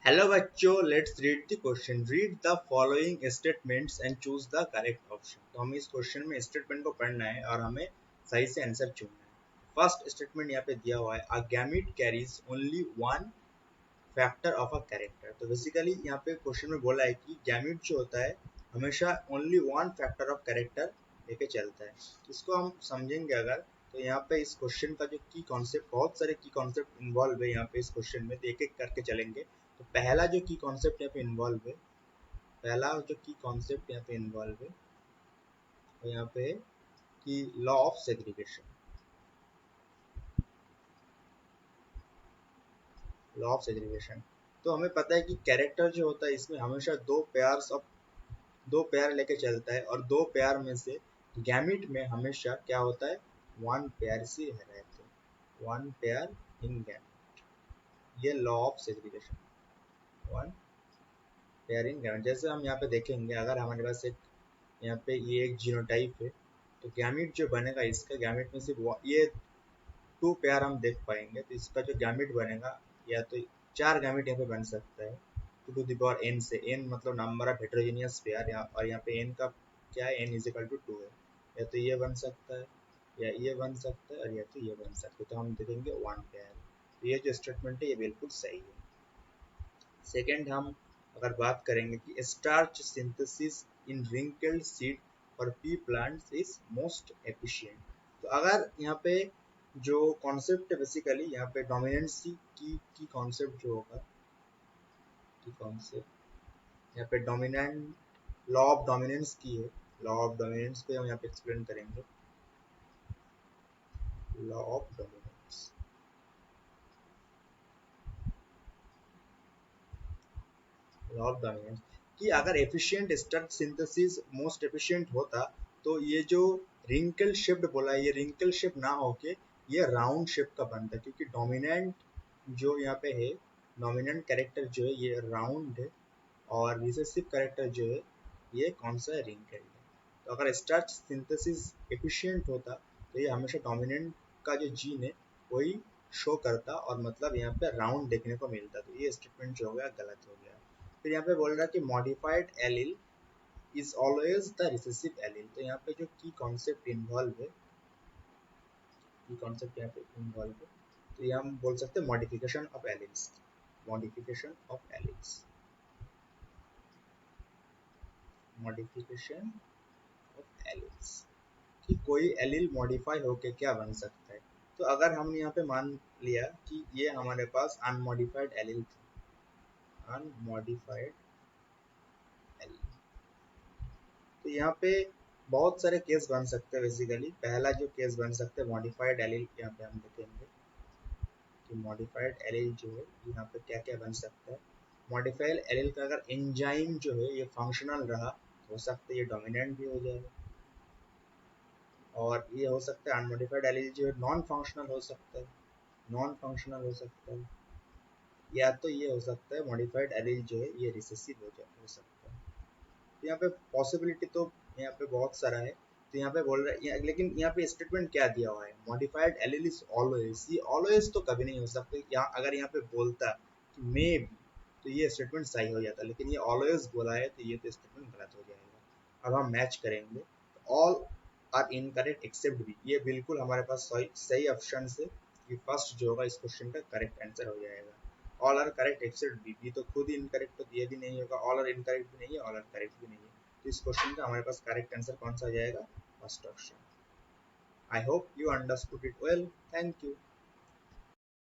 Hello बच्चों, let's read the question. Read the following statements and choose the correct option. तो हमें इस question में स्टेटमेंट को पढ़ना है और हमें सही से आंसर चुनना है. फर्स्ट स्टेटमेंट यहाँ पे दिया हुआ है, a gamete carries only one factor of a character. तो बेसिकली यहाँ पे क्वेश्चन में बोला है कि गैमेट जो होता है हमेशा only one factor of character लेके चलता है. इसको हम समझेंगे अगर, तो यहाँ पे इस क्वेश्चन का जो की कॉन्सेप्ट, बहुत सारे की कॉन्सेप्ट इन्वॉल्व है यहाँ पे इस क्वेश्चन में, तो एक एक करके चलेंगे. तो पहला जो की कॉन्सेप्ट यहाँ पे इन्वॉल्व है, पहला जो की कॉन्सेप्ट यहाँ पे इन्वॉल्व है वो यहाँ पे है कि law of segregation. Law of segregation. तो हमें पता है कि कैरेक्टर जो होता है इसमें हमेशा दो पेयर लेके चलता है और दो पेयर में से गैमिट में हमेशा क्या होता है, वन पेयर से रहते हैं, वन पेयर इन गैमिट. ये law of segregation, one pair in gamete. जैसे हम यहाँ पे देखेंगे, अगर हमारे पास एक यहाँ पे ये एक जीनोटाइप है, तो गैमिट जो बनेगा इसका, गैमिट में सिर्फ ये टू पेयर हम देख पाएंगे, तो इसका जो गैमिट बनेगा या तो चार गैमिट यहाँ पे बन सकता है, टू द पावर एन से. एन मतलब नंबर ऑफ हेटेरोजेनियस पेयर, और यहाँ पे एन का क्या है, एन इज इक्वल टू 2 है. या तो ये बन सकता है, या ये बन सकता है, और या तो ये बन सकता है. तो हम देखेंगे वन पेयर. तो ये जो स्टेटमेंट है ये बिल्कुल सही है. सेकेंड, हम अगर बात करेंगे कि starch synthesis in wrinkled seed और pea plants is most efficient. तो अगर यहाँ पे जो कॉन्सेप्ट है बेसिकली यहाँ पे डोमिनेंसी की कॉन्सेप्ट जो होगा, की कॉन्सेप्ट यहाँ पे डोमिनेंट लॉ ऑफ डोमिनेंस की है. लॉ ऑफ डोमिनेंस को हम यहाँ पे एक्सप्लेन करेंगे. Law of dominance, law of dominance कि अगर एफिशिएंट स्टर्च सिंथेसिस मोस्ट एफिशिएंट होता, तो ये जो रिंकल शेप्ड बोला है, ये रिंकल शेप ना होके ये राउंड शेप का बनता, क्योंकि डोमिनेंट जो यहाँ पे है, डोमिनेंट कैरेक्टर जो है ये राउंड है, और रिसेसिव कैरेक्टर जो है ये कौन सा है, रिंकल्ड है. तो अगर स्टार्च सिंथेसिस एफिशिएंट होता तो ये हमेशा डोमिनेंट का जो जीन है वही शो करता, और मतलब यहाँ पे राउंड देखने को मिलता. तो ये स्टेटमेंट जो हो गया गलत हो गया. फिर यहाँ पे बोल रहा है कि modified allele is always the recessive allele. तो यहाँ पे जो की कॉन्सेप्ट इन्वॉल्व है, की कॉन्सेप्ट यहाँ पे इन्वॉल्व है, तो ये हम बोल सकते हैं modification of alleles. Modification of alleles, modification of alleles कि कोई एलील मॉडिफाई होके क्या बन सकता है. तो अगर हम यहाँ पे मान लिया कि ये हमारे पास अनमॉडिफाइड एलील था, अनमॉडिफाइड एलील, तो यहाँ पे बहुत सारे केस बन सकते हैं. बेसिकली पहला जो केस बन सकते हैं मॉडिफाइड एलील, यहाँ पे हम देखेंगे कि मॉडिफाइड एलील जो है यहाँ पे क्या क्या बन सकता है. मॉडिफाइड एलील का अगर एंजाइम जो है ये फंक्शनल रहा, हो सकता है ये डोमिनेंट भी हो जाएगा. और ये हो सकता है अनमॉडिफाइड एलील जो है नॉन फंक्शनल हो सकता है, नॉन फंक्शनल हो सकता है. या तो ये हो सकता है मॉडिफाइड एलील जो है ये रिसेसिव हो सकता है. तो यहाँ पे पॉसिबिलिटी तो यहाँ पे बहुत सारा है. तो यहाँ पे बोल रहा है, लेकिन यहाँ पे स्टेटमेंट क्या दिया हुआ है, मॉडिफाइड एलील इज ऑलवेज. ये ऑलवेज तो कभी नहीं हो सकता. यहाँ अगर यहाँ पे बोलता कि मे बी, तो ये स्टेटमेंट सही हो जाता, लेकिन ये ऑलवेज बोला है तो ये तो स्टेटमेंट गलत हो जाएगा. अब हम मैच करेंगे, all are incorrect except B. ये बिल्कुल हमारे पास सही सही ऑप्शन है कि फर्स्ट जो होगा इस क्वेश्चन का करेक्ट आंसर हो जाएगा. All are correct except B, B तो खुद ही इनकरेक्ट, तो ये भी नहीं होगा. ऑल आर इनकरेक्ट भी नहीं है, ऑल आर करेक्ट भी नहीं है. तो इस क्वेश्चन का हमारे पास करेक्ट आंसर कौन सा हो जाएगा, first option. I hope you understood it well. Thank you.